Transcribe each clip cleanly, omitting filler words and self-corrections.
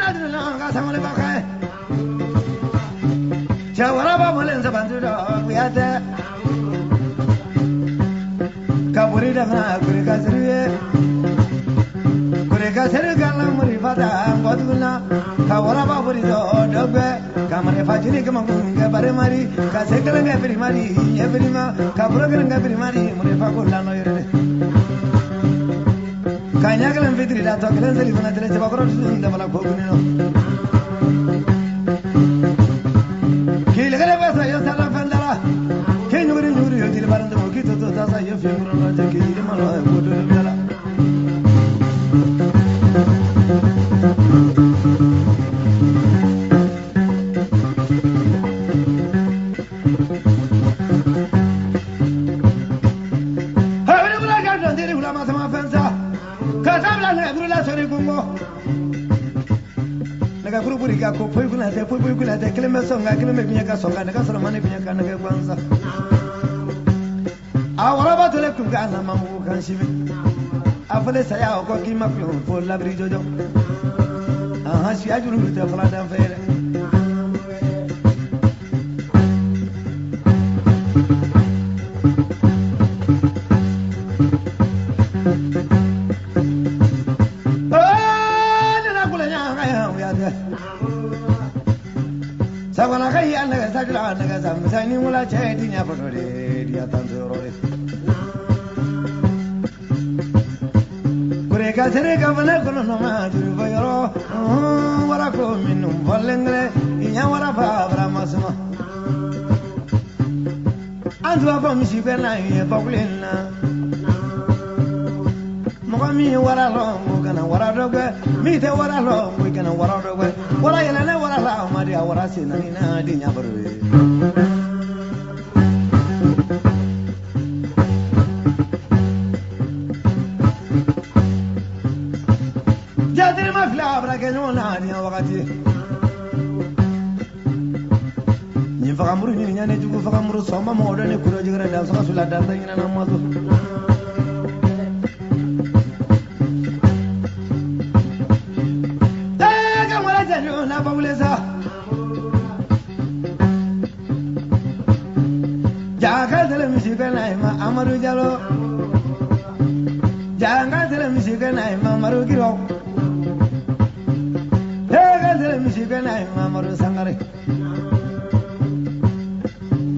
aduna ga samale bakai jawara ba molen zabantu do kuyate kaburi da na kuri kasriye kuri kasri galang muri fata goduna kawara ba buri do dogbe kamare fajini kamangunga bare mari kasekalanga biri mari ebrima kabura kalanga biri mari muri fakulla no yere kanya kalam fitri da to kalan zali bana tele sabakro da bala khoguni no kile gale basa yo sala fandala ke nyuri nyuri yo dil baranda mo kito to tasa yo femuro no je ke dil malo bodo dala naga guru buri ga ko poi kuna te kelme songa kelme binya ka songa naga sura mane binya ka naga kwanza awara ba tole ku ga na mamu kan shibi afale saya ko ki maklo fo labri jojo aha shi ajuru te fala dan fere sabana kai annaga sajula annaga samsani mula chedi nya potore dia tanzorore kure ka sere ka bana kono no ma duru bayro wara ko minum bolengre inya wara ba bramasma andu aba misi bena ye bakulena mogami wara lo kana wara doge mi te wara lo kana wara doge wara yana ne wara la amadi wara sinani na dinya barwe jadiri mafla abra kenyo na dinya wakati ni fakamuru ni nyane jugu fakamuru soma modo ne kuro jigra da so sula da ngina na mazu Amaru jalo janga tele misika na maru giro hega tele misika na maru sangare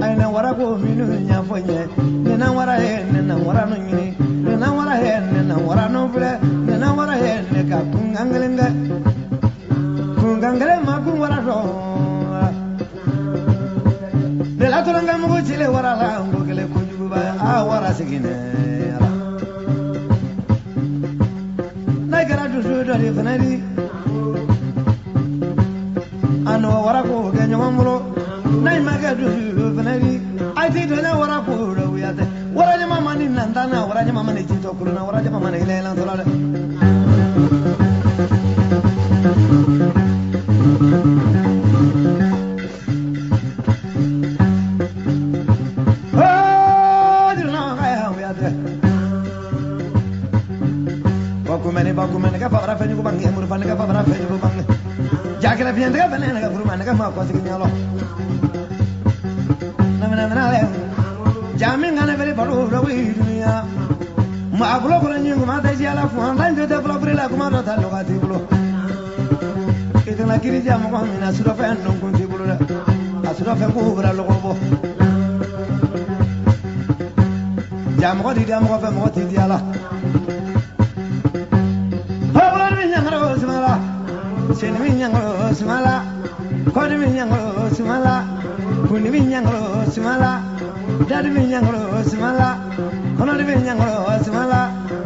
aina wara ko minu nya fonye nena wara he nena wara no nyini nena wara he nena wara no fle nena wara he ne ka kungangale ma kun wara do de la turanga mo chile wara la ngo kele wara sigine na gara du do ri fanari ano wara ko ge nyamuro na maga du fanari ai ti do na wara ko do yate wara nyama mani nandana wara nyama mani tinto kuruna wara nyama mani lelan tolale bakumene ka fabra fenyu bangi mur fan ka fabra fenyu bangi jakela fiende ka banana ka furuma ka ma ko signalo na le jamin ngana bele baru rawi dunia ma abulo ko nyi ma ta jala fu an dan de blo brila kuma do ta lo ka ti blo itana kiri jam ko mina sura fa non ko ti blo asura fa ko bra lo ko bo jam ko di jam ko fa mo ti diala seni minyangro simala kodi minyangro simala kuni minyangro simala dadi minyangro simala kono di minyangro simala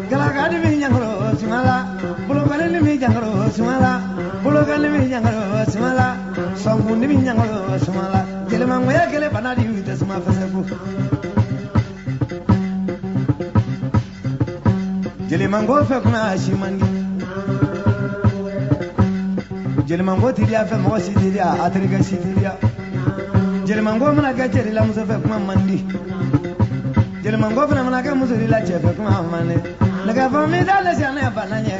galagadi minyangro simala bulogale minyangro simala bulogale minyangro simala songundi minyangro simala jele mangoya kele banadi wite sima faseku jele mango fe kuna shimangi jelmango tidia fe mo sidia atriga sidia jelmango mana ga jeri la muso fe kuma mandi jelmango fe mana ga muso la che fe kuma mane naga fa mi dale sana bana nye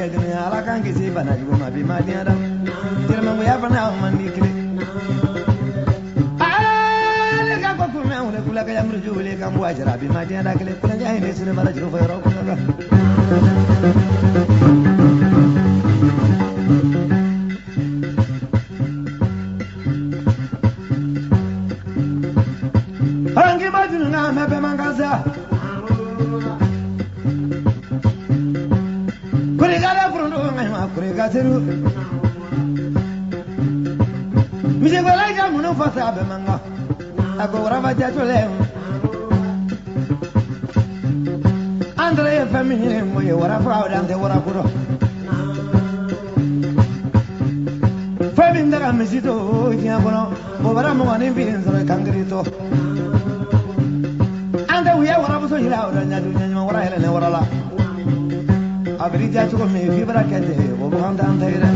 ala kan kisi bana jugo ma bi ma dia da tirma mo ya bana mandi kile ale ka ko kuma wala kula ka yamru jule ka mu ajra bi ma dia da kile kula ja ne sune mara jiro fayro ko ga hangi madunu na me be mangaza kuri gala furundo ngai ma kuri gaseru mise gola ja muno fasa be manga agora va ja tole andre famille mo ye wara fa ande wara kuro famille ndara misito ya bono bo bara mo ngani bin so kangrito ande wiya wara bo so hila ora nyadu nyama wara hele ne wara la abri ja chuko me vibra kete bo banda ande ira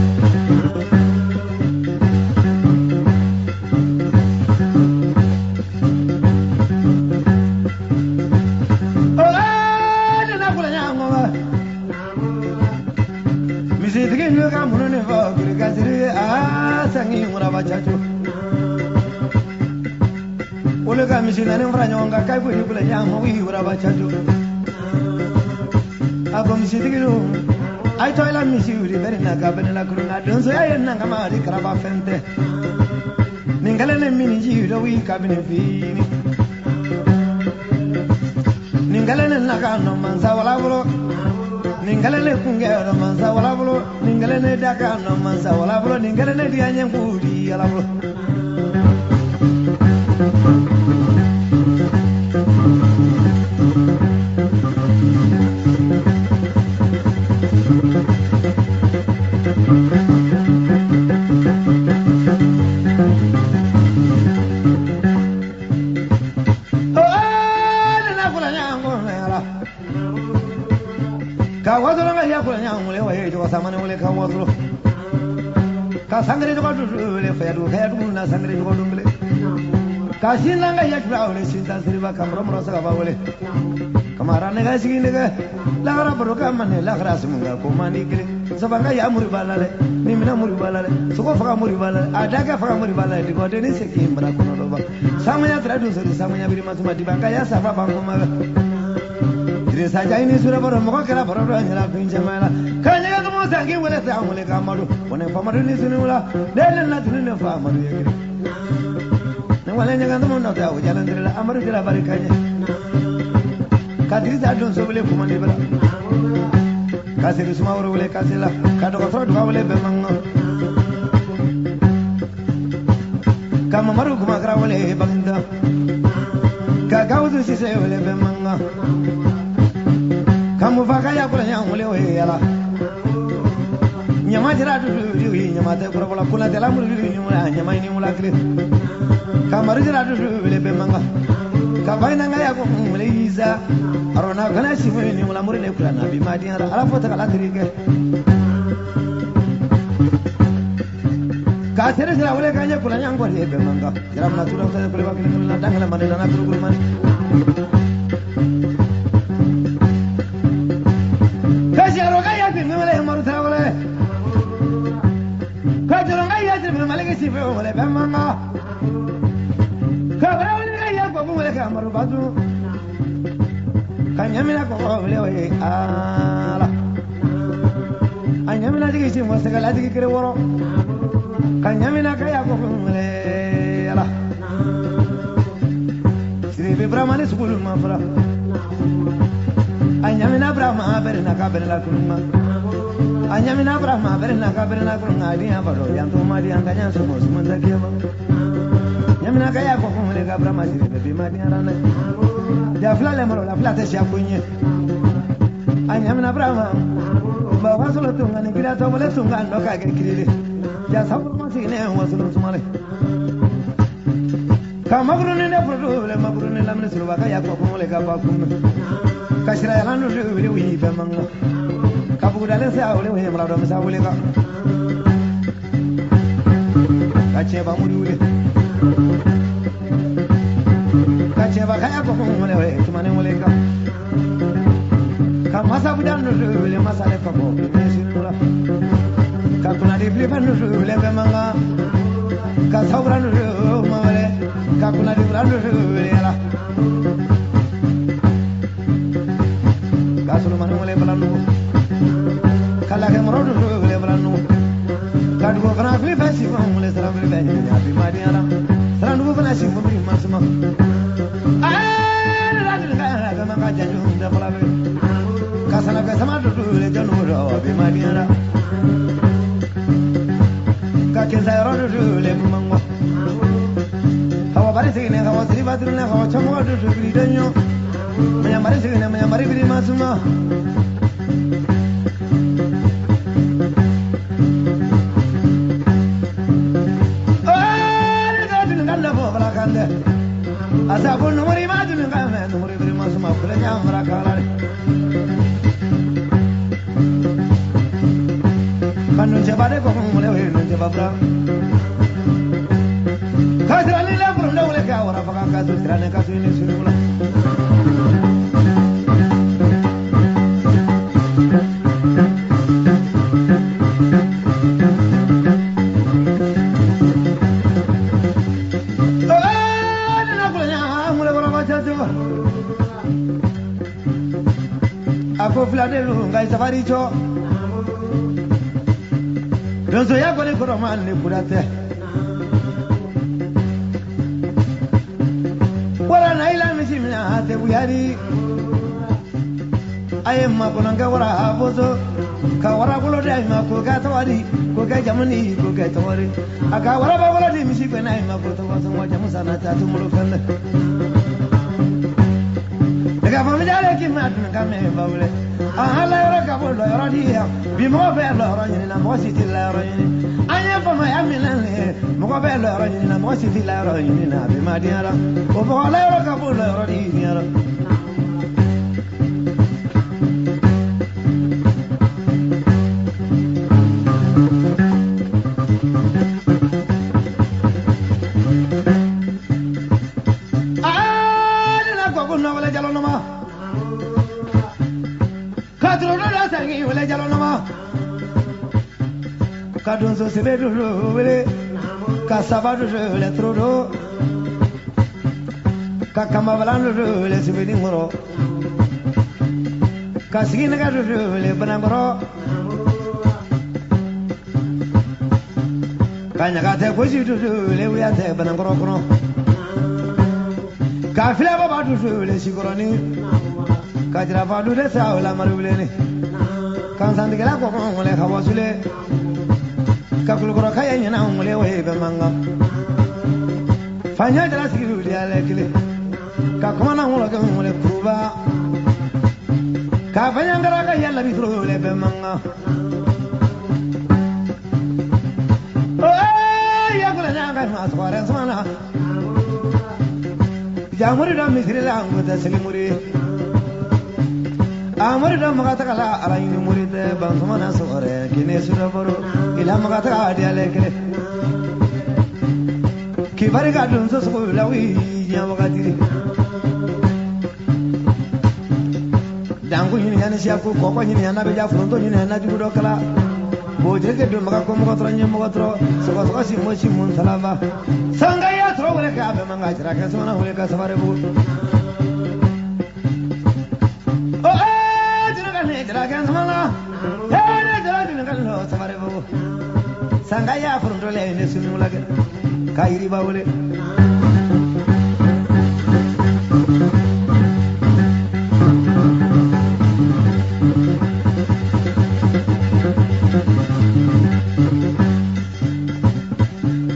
Ka muno ne va kuri kasiri a sangi mura bachacho ole ka misina ne mfra nyonga kai ko yubula nyamo wi mura bachacho abo misitigiru ai toila misiuri beri na ka beni la kuruna donso ya yenna kama ri kraba fente ningale ne mini ji do wi ka beni fini ningale ne na ka no manza wala bro ningale ne kungero manza wala bro ningale ne daka no manza wala bro ningale ne dianye ngudi ala bro Kawadolo nga yakula nyamule wa yejo wasamane mule kawadolo ka sangre jo dule fayadu na sangre jo dule ka sinna nga yakula ole sinta sriba kamro mro sa ba ole kamara ne ga sigine ga la gara baro ka mane la gara sumunga ko mani kile sabanga ya muri balale ni mina muri balale soko faga muri balale adaga faga muri balale di ko deni sekim bra ko no ba samanya tradu sori samanya biri masuma di banga ya safa bango ma Resa jaini sura baro mo kala baro nyala pinje mala kanya ga mo sangi wala sa amule ga madu one famadu ni sunula dele na tunne famadu yake ne wala nyaga mo no ta wajala ndira amaru dira barikanya kadiri sa don so bele kuma ne bala kasiri suma woro wala kasila kado ko frodo wala be mango kama maru kuma kra wala bangda ka gawdu si se wala be mango kamu faka ya kula nyamule we yala nyama jira du nyama te kura kula kula de la mulu nyama nyama ni mula kire kamaru jira du le be manga ka baina nga ya ko mule iza arona kana si we ni mula mure ne kula na bi madi ala fota kala kirike ka sere jira wale kanya kula nyango le be manga jira na tura ta kula ba kile na dangala mane na kula kula mane si fe wala be manga ka bara wala ga ya ko wala ka maru badu kanyamina ko wala we ala anyamina digi si mo se kala digi kire woro kanyamina ka ya ko wala ala sire be brahmane sukul ma fara anyamina brahma berna ka berna kulma anyamina brahma berna ka berna kulma dia baro yang tu madi angkanya semua semanda kia bang nyamina kaya ko ko le ga brahma sire be madi arana ja fla le maro la fla te sia kunye anyamina brahma ba wasolo tunga ni kira to bole tunga ndo ka ke kirile ja sabu ma sine wasolo sumale ka magru ne ne prodo le magru ne lamne sulu ba kaya ko ko le ga ba kun kashira ya lanu le wi be manga kabu dale sa ole we mala do sa ole ka kache ba muri ule kache ba kaya ko mole we tumane mole ka masa budan no le masa le ko ne sinula ka kuna de fili panu le bemanga ka sabranu mawale ka kuna di branu la ka sulu manu le balanu kala ke morodu le balanu ka du kana fili fasi mo le sara fili bani ya bi madiana sara ndu bana si mo bi masuma ah la di ka manga janju da fala be ka sana ka sama du le janu ro bi madiana kakin sayro le mango hawa bari sigine hawa siri badrune hawa chamo du gridenyo manya mari sigine manya mari biri masuma oh ga dun ganda bo bala kande asa bon no mari ma dun ngame no mari biri masuma kula nyamra kala kanu jabade ko mule we no jababra kasra ni la bro ndawle ka wara fa ka su tirane ka su ni sunula na kunya mule wara ma cha ako flade lu ngai safari cho Donzo ya kore koro mane kurate Wala na ila mishimina hate buyari Aye makonanga wara abozo Ka wara kulo de ma ko ga tawari ko ga jamani ko ga tawari Aka wara ba wala di mishikwe na ma ko tawaso wa jamu sana ta tumulo fende Daga famijale ki matun kame bawle ala yɔrɔ ka bɔ lɔyɔrɔ di yan bi mɔgɔ bɛ lɔyɔrɔ ɲini na mɔgɔ si tɛ layɔrɔ ɲini an ye famaya minɛ le mɔgɔ bɛ lɔyɔrɔ ɲini na mɔgɔ si tɛ layɔrɔ ɲini na a bɛ ma diɲɛ la o mɔgɔ layɔrɔ ka bɔ lɔyɔrɔ di diɲɛ la. ne na kɔkɔ nɔgɔlɛ jalo nama. Wele jalo nama kadun so sebe du wele ka sabadu le trodo ka kamabalan du le sebe ni ngoro ka sigina ga du le banangoro ka nyaga te ko ji du le wiya te banangoro kono ka file baba du le sigoroni ka jira fa du de sa wala marule ni kan sandigela ko ngole khawasule ka kulgoro kaya nyana ngole we be manga fanya dara sigiru dia lekile ka komana ngolo ka ngole kuruba ka fanya ngara ka yalla bitro le be manga oh ya kula nyanga ma swara sana jamuri da misri la ngota selimuri amari da magata kala arayin muride ban somana sore kine suraboro ila magata dia lekre ki bari ga dun so so lawi ya magati dangu yin yana siya ko ko yin yana be ja fronto yin yana ju do kala bo jege do maga ko mo tro nyem mo tro so ko si mo si mun salama sanga ya tro wala ka be manga jira ka somana wala ka sabare bu Dragan samala, hele dragan kallo samare babu. Sangaya furunto le ne sunu lage, kairi bawule.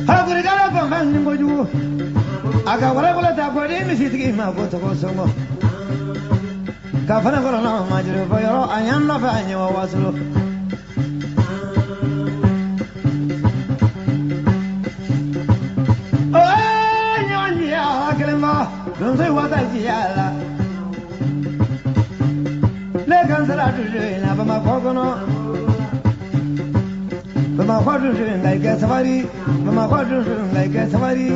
Haguri gala pamban nimboju, aga wala wala ta ko de misitigi ma ko to ko songo. Kafana kono na majuru boyoro ayan na fa anyo wasulu oh nyanyi ya kelma don sai wata jiyala le kan sara du na ba ma kono ba ma kwadu ngai ke safari ba ma kwadu ngai ke safari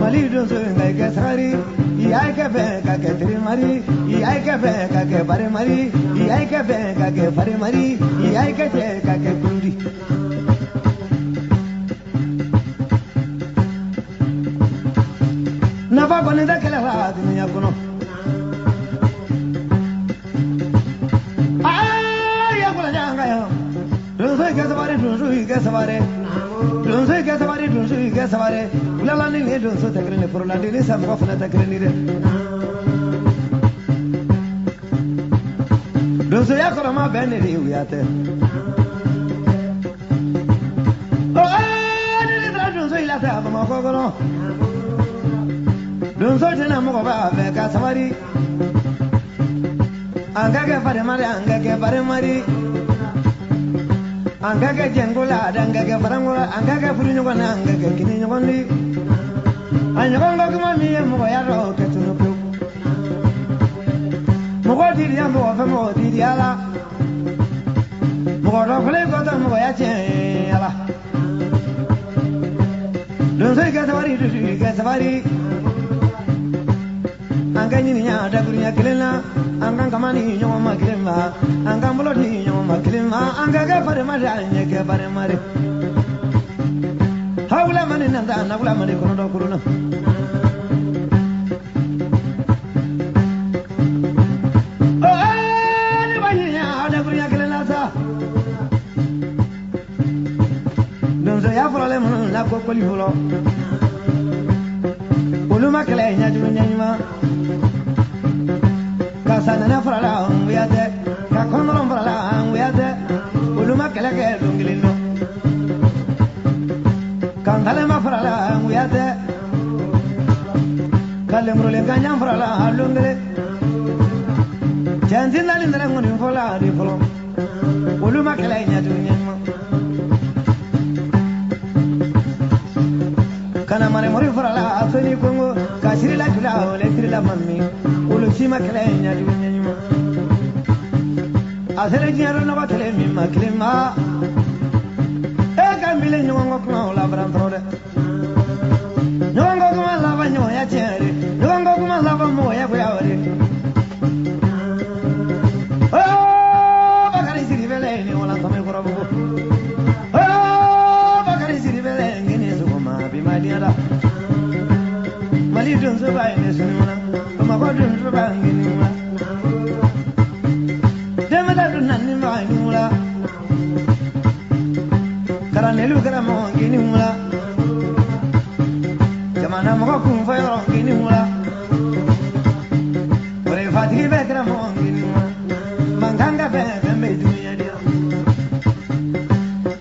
mali don so ngai ke safari Iyai ke be ka ke tri mari, iyai ke be ka ke bare mari, iyai ke be ka ke bare mari, iyai ke te ka ke kundi. fa ko ne da kala la dunya kono ya kula janga yo don so ke sabare don so ke sabare don so ke sabare don so ke sabare ulala ni ne don so takre ne furla ni sam ko fana takre ni de don so ya ko ma ben ni ya te ni da don so ila ta ba ma ko ko no don so tena mo ko ba be ka sabari angage fare mari angage fare mari angage jengula angage farangola angage furu nyugo na angage kini nyugo ni anyago ngo ma mi mo ya ro ke tunu pu mo ko di ya mo fa mo di ala mo ko ro kle ko ta mo ya che ala don sai ga sabari du ga sabari angani ni nya da gunya kelena angan kamani nyoma maklima angan bolodi nyoma maklima angaga fare mari anyege fare mari hawla mani nanda nagula mani kono do kuruna ni bani nya da gunya kelena sa don so ya fole mun na ko koli holo uluma kele nya du nyanyima sana frala nguyate ka konoro frala nguyate uluma keleke dungilino kandale ma frala nguyate kalemrule kanyam frala lungile jantin nalindra ngoni fola di folo uluma kelenya dunyama kana mare mori frala asoni kongo kasiri la jula ole siri la mammi sima kelenya dunyanyuma asere jiaro no batele mi maklima e gambile nyongo ko la brantrode nyongo ko la banyo ya chere nyongo ko la ba mo ya kwawre bakari siri bele ni wala tame ko rabu bakari siri bele ngene so ma bi madiara mali dun so ba ne sununa ma ko dun so ba ngini ma dema da dun nan ni ma ni mula karanelu kara mo ngini mula jamana mo ko kun fa yo ngini mula ore fatigi be kara mo ngini mula manganga be me dunya dia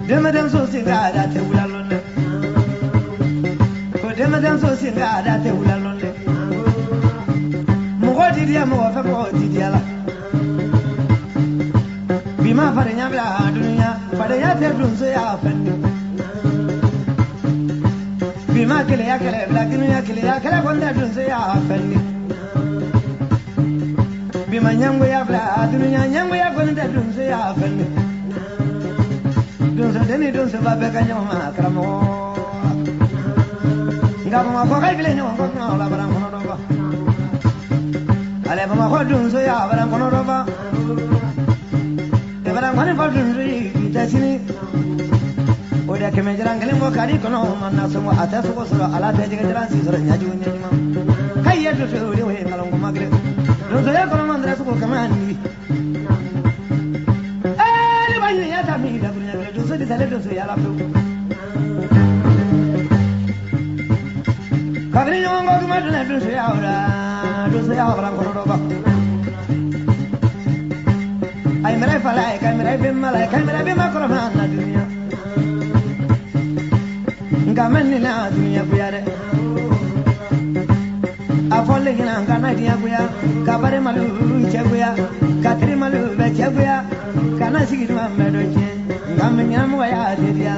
dema dan so singa da te wula lonne ko dema dan so singa da te wula lonne dia mo fa ko dia la bima fare nya bla dunya fare ya te dun so ya fanni bima kele ya kele bla dunya kele ya kele ko nda dun so ya fanni bima nyango ya bla dunya nyango ya ko nda dun so ya fanni dun so deni dun so ba be ka nyama kramo ngabo ma ko kai bile nyo ko na la barang kono do ba ale bama ko dun so ya barang kono do ba e barang mane fa dun ri tasini o da ke me jarang kalen ko kari kono manna so mo ata so so ala te jiga jarang si so nya ju nya ma kai ya do so ri we ngalon ko magre dun so ya kono mandra so ko kamani ale ba ni ya ta mi da kunya dun so di tale dun so ya la fu kabri nyongo ko ma dun so ya ora dosa ya barang kono do ba ay mere fala ay kamera be mala ay kamera be makro na dunya ngamenni na dunya buyare afolle gina ngana dia buya kabare malu cheguya katri malu be cheguya kana sigi ma medo che ngamenya mo ya de dia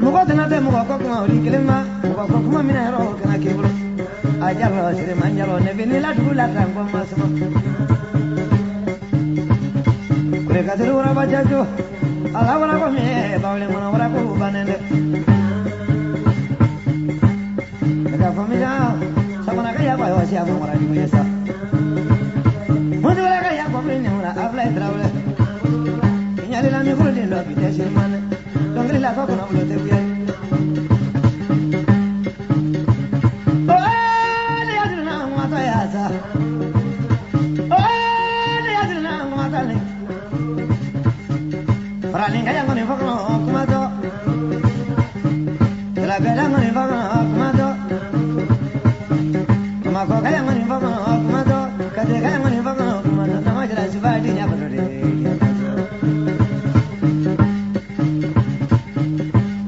mugo tana de mugo ko ko ri kelema mugo ko kuma mina ro kana kebulu ajaro sire manjaro ne binila dula tango masma kure kadru ora bajajo ala wala ko me bawle mona wala ko banende daga famila sabana kaya ba yo sia mo ora ni yesa modu la kaya ko ni ora abla trawle nyali la mi ko de lo bite shirmane dongri la ko na blo te buya Kalamani Fama Mato Mako Kalamani Fama Mato Kade Kalamani Fama Mato Namajala Sivadi Yapuri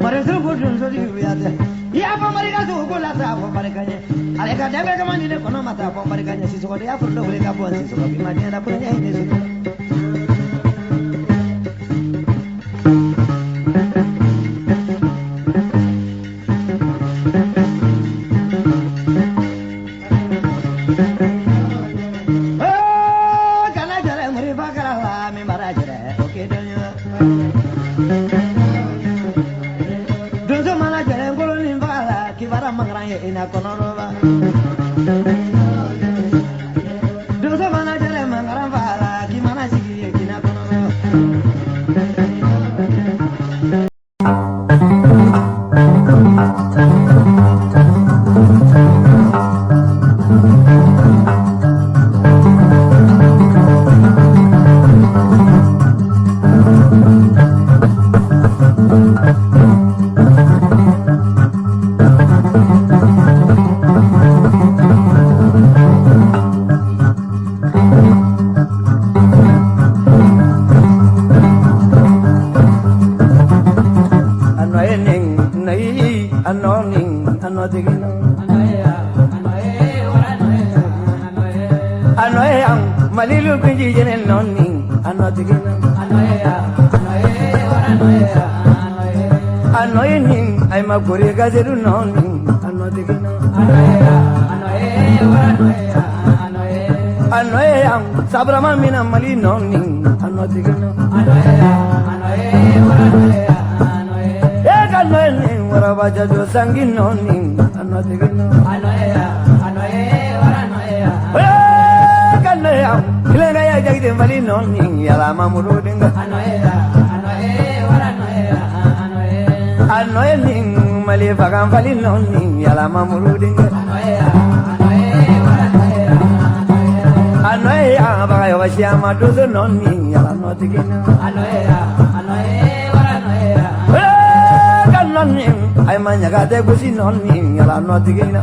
Maresu Budun Sodi Yade Yapa Marika Sukola Sapo Marikanya Aleka Debe Kamani Konomata for Marikanya Sisodia for the Wake up once so Imagina Punya in this. Ina konorova dosa mana jare mangaram vala gimana sigi ina konorova Malilu kunji jenen nonni anotigina anoying ay maguri gazeru nonni anotigina anoyang sabrama mina mali nonni anotigina anoying warabaja jo sangi nonni anotigina Kilenga ya jagde mali nonni yala mamuru dinga anoye ning mali fagan fali nonni yala mamuru dinga anoye ya baga washia maduzo nonni yala notigina kan nonni ay manya gade gusi nonni yala notigina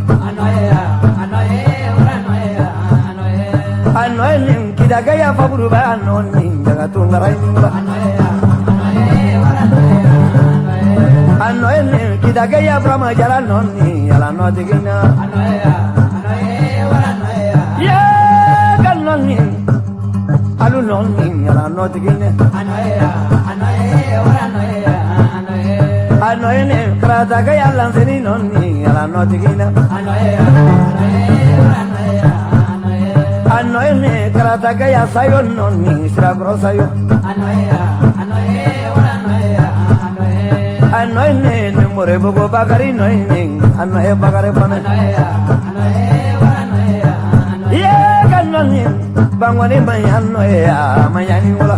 anoye kita gaya faburu ba nonni jaga tungara ingla anoye kita gaya brahma jala nonni yala notigina ya kan nonni alu nonni yala notigina anoye krata gaya lanseni nonni yala notigina anoye karata gaya sayo nonni siragro sayo anoye numore bobo bagari noye anoye bagare pane ye kan nonni bangwani mayanoye mayani wala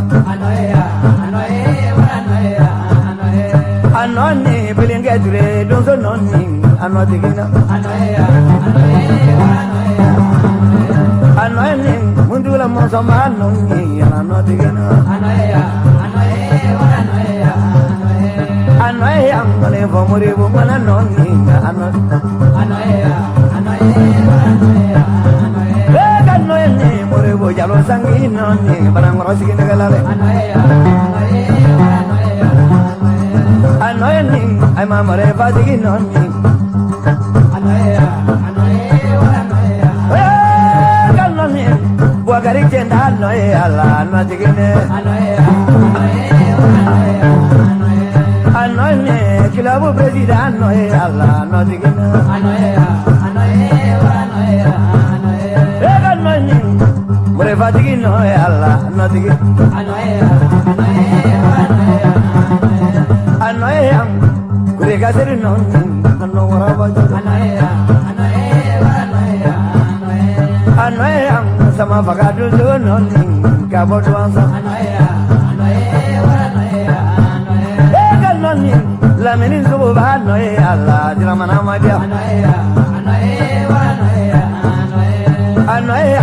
anoye bilinge dure donso nonni anotigina anoye mundula mosama nonni anotigina anoye angale bomuri bomana nonni anoye more bo jalo sangi nonni barang rosigi negalale anoye ay mamare fatigi nonni Buagari jenda anoye ala anotigine anoye kilabu presida anoye ala anotigine anoye mure fatigi noye ala anotigine anoye kure kaseri nonni ano warabajo anoye sama fagadu nonni kabodu ansa nonni lamini zubu ba anoye ala diramana madia anoye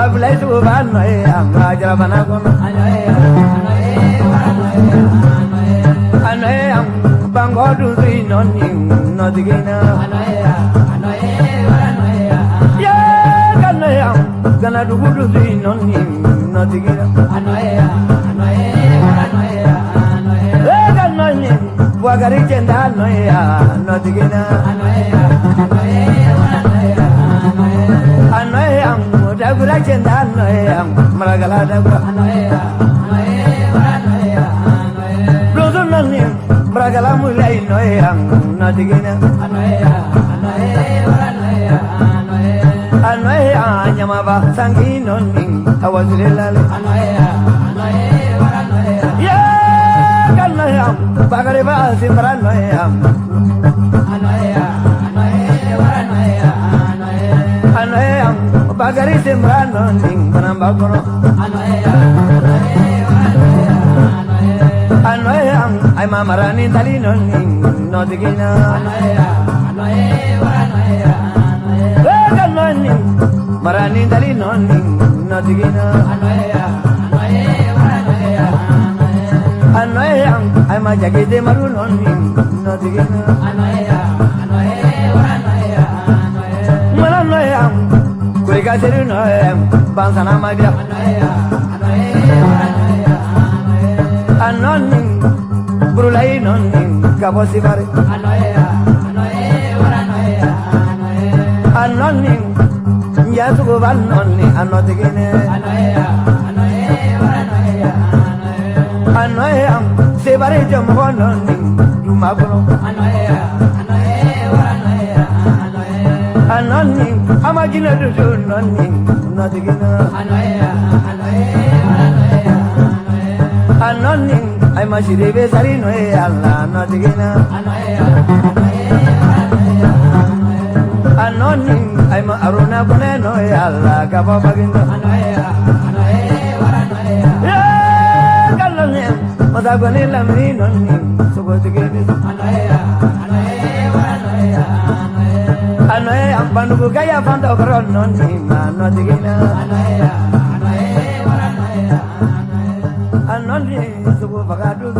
abulai zubu ba anoye anga diramana kono anoye bangodu sui nonni nodigina anoya ya kanaya kana dugudu sui nonni nodigina anoya kanoni wagari chenda anoya nodigina anoya dagura chenda anoya maragala dagura anoya nonni bragala mulai noyang nadigina anoya nyama ba sangi nonni awazilale ya kanaya bagare ba simran noyang anoya bagare simran nonni banamba kono anoya ay mamarani tali nonni nodigina kanoni marani tali nonni nodigina anoya ay majagide maru nonni nodigina malanoya kuriga seru noya bansana madia anoni burulai nonni kabosi bare anoni nyasugo ban nonni anodigine anoya sebare jombo nonni dumagono anoni amagina dudu nonni nodigina anoni ay mashire be sari no e alla nodigina anoni ay ma aruna bone no e alla gaba bagindo ya kalone madagone lamri nonni sugodigene anoya ambandu gaya fando kron nonni ma nodigina anoni sugo bagadu